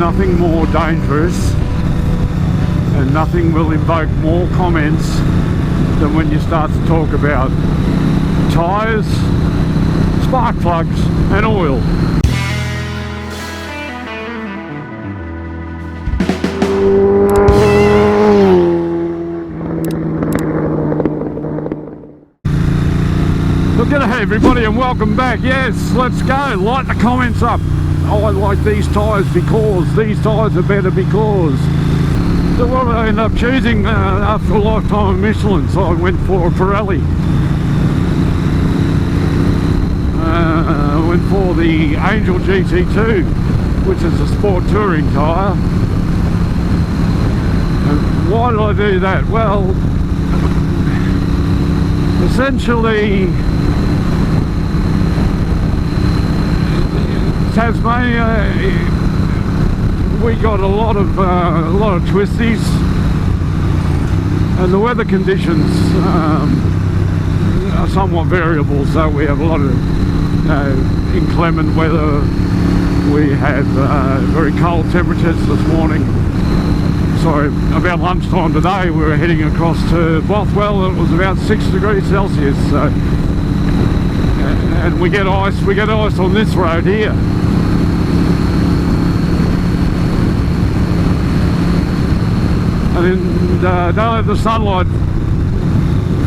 nothing more dangerous and nothing will invoke more comments than when you start to talk about tyres, spark plugs and oil. Well, g'day everybody and welcome back. Yes, let's go. Light the comments up. Oh, I like these tyres because these tyres are better because. So what I ended up choosing after a lifetime of Michelin, so I went for a Pirelli. I went for the Angel GT2, which is a sport touring tyre. And why did I do that? Well, essentially Tasmania, we got a lot of twisties, and the weather conditions are somewhat variable. So we have a lot of inclement weather. We had very cold temperatures this morning. Sorry, about lunchtime today we were heading across to Bothwell and it was about 6 degrees Celsius. So, and we get ice on this road here. And don't let the sunlight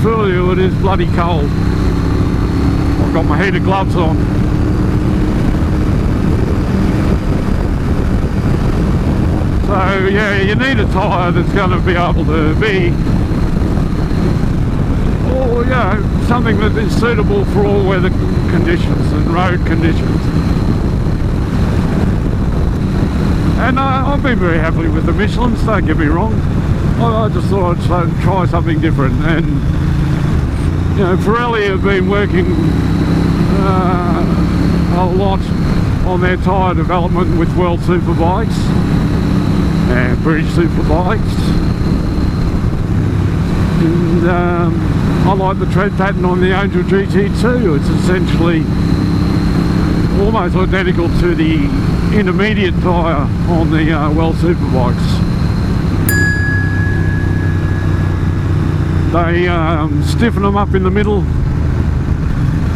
fool you, it is bloody cold. I've got my heated gloves on. So yeah, you need a tyre that's going to be able to be, or you know, something that is suitable for all weather conditions and road conditions. And I've been very happy with the Michelins, don't get me wrong. I just thought I'd try something different. And you know, Pirelli have been working a lot on their tyre development with World Superbikes and British Superbikes. And I like the tread pattern on the Angel GT2. It's essentially almost identical to the intermediate tyre on the World Superbikes. They stiffen them up in the middle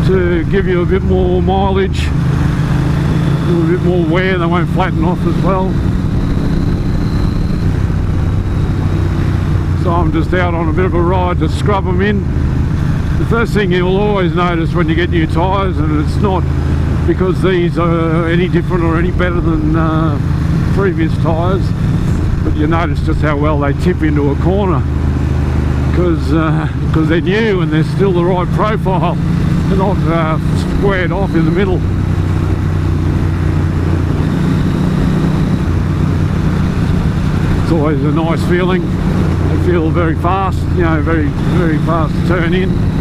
to give you a bit more mileage, a little bit more wear. They won't flatten off as well. So I'm just out on a bit of a ride to scrub them in. The first thing you'll always notice when you get new tyres, and it's not because these are any different or any better than previous tyres, but you notice just how well they tip into a corner because they're new and they're still the right profile. They're not squared off in the middle. It's always a nice feeling. They feel very fast, you know, very, very fast to turn in.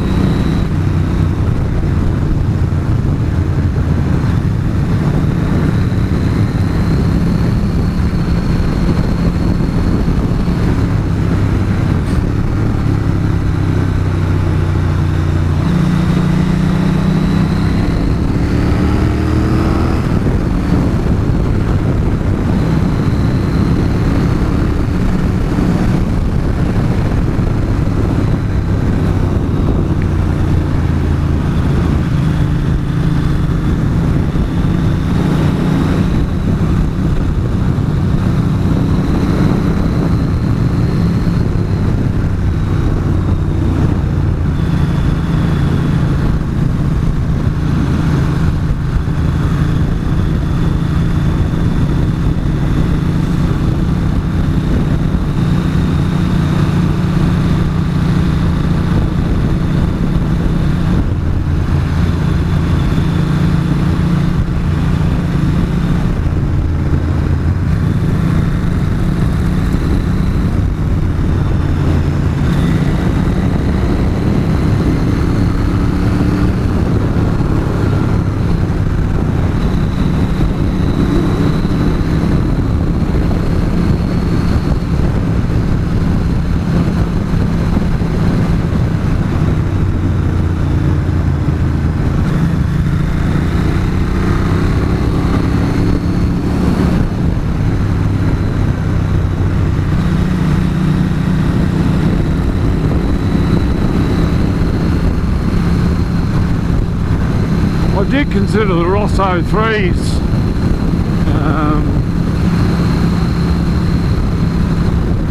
did consider the Rosso 3s,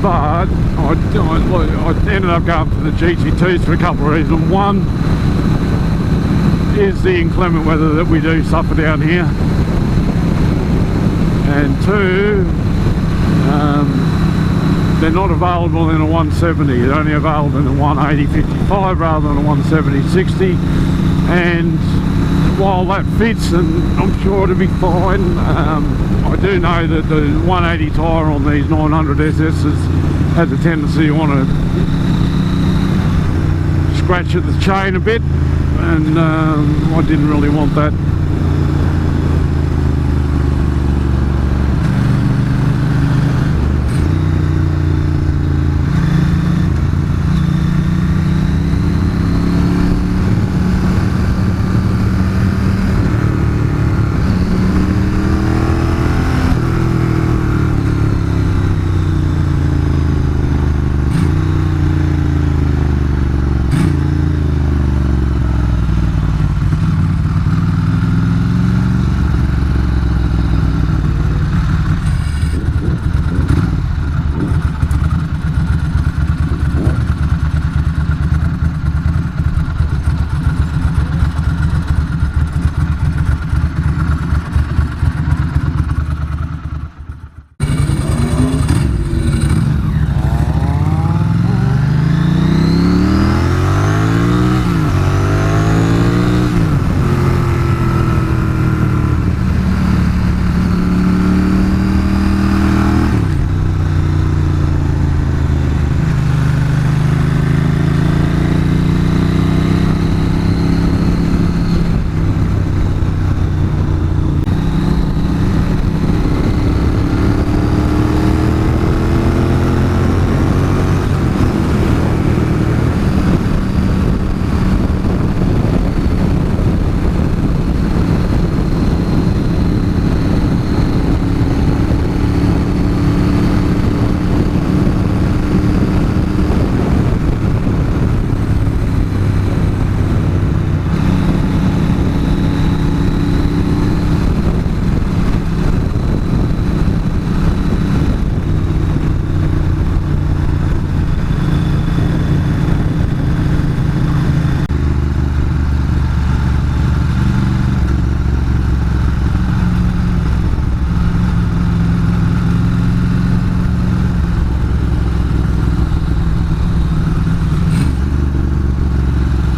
but I ended up going for the GT2s for a couple of reasons. One is the inclement weather that we do suffer down here, and two, they're not available in a 170. They're only available in a 180/55 rather than a 170/60. And while that fits, and I'm sure it'll be fine, I do know that the 180 tyre on these 900 SS's has a tendency to want to scratch at the chain a bit, and I didn't really want that.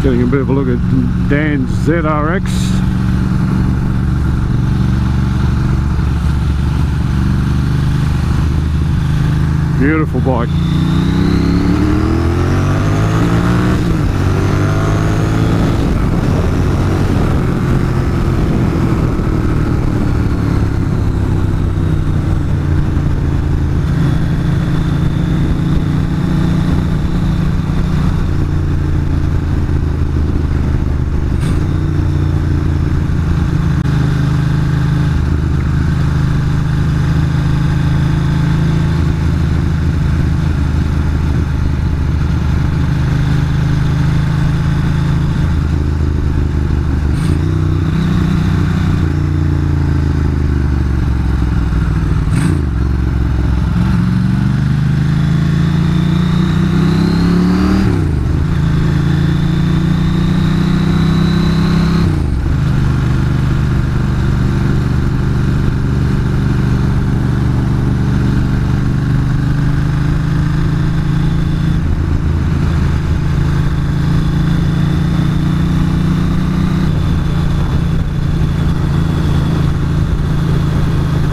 Getting a bit of a look at Dan's ZRX. Beautiful bike.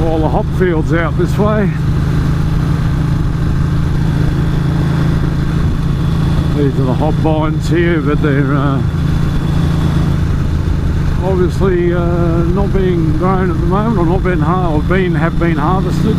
All the hop fields out this way. These are the hop vines here, but they're obviously not being grown at the moment, or not being have been harvested.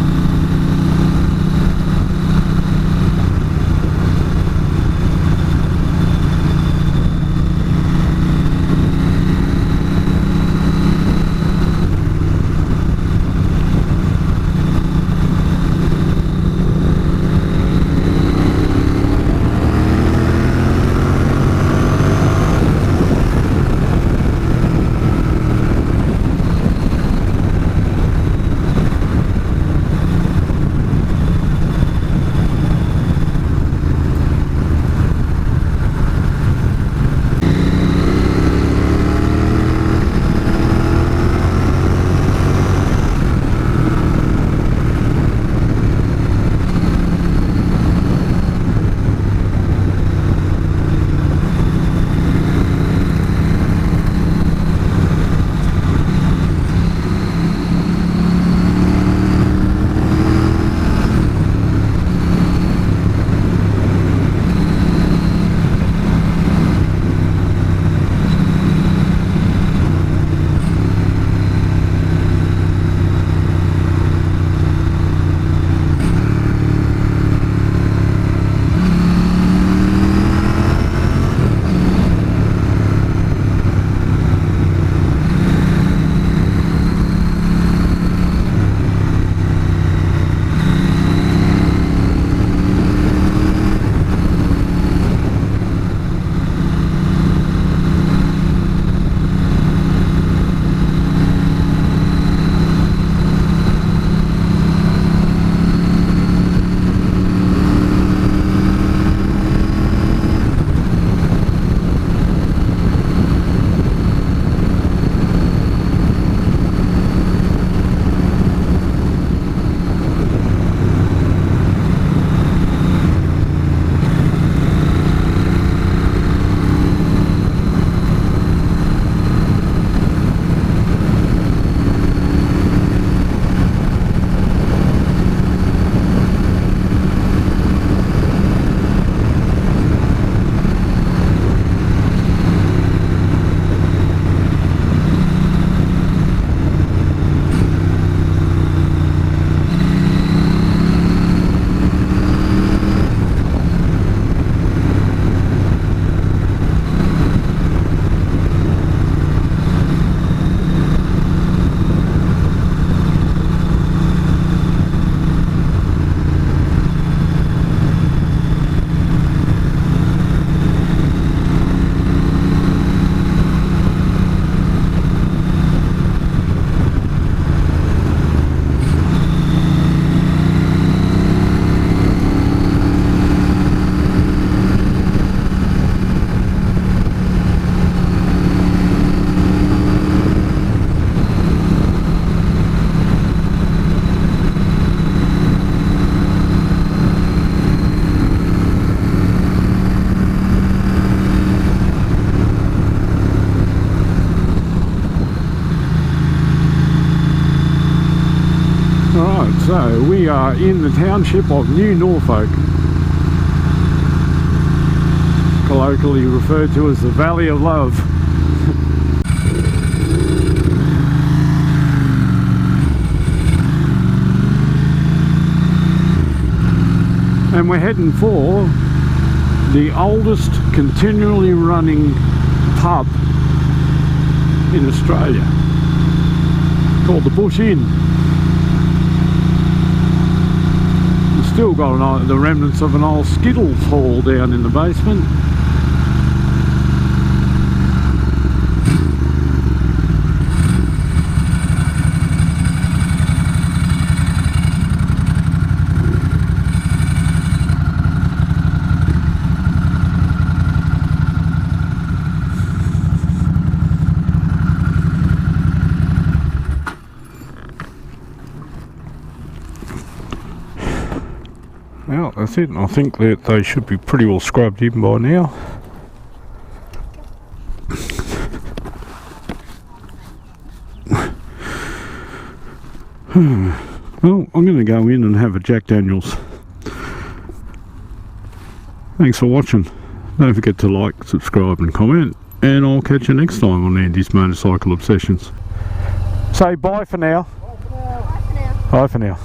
We are in the township of New Norfolk, colloquially referred to as the Valley of Love. And we're heading for the oldest continually running pub in Australia, called the Bush Inn. We've still got the remnants of an old Skittles hall down in the basement. Well, that's it. I think that they should be pretty well scrubbed in by now. Well, I'm going to go in and have a Jack Daniels. Thanks for watching. Don't forget to like, subscribe and comment, and I'll catch you next time on Andy's Motorcycle Obsessions. Say bye for now. Bye for now. Bye for now.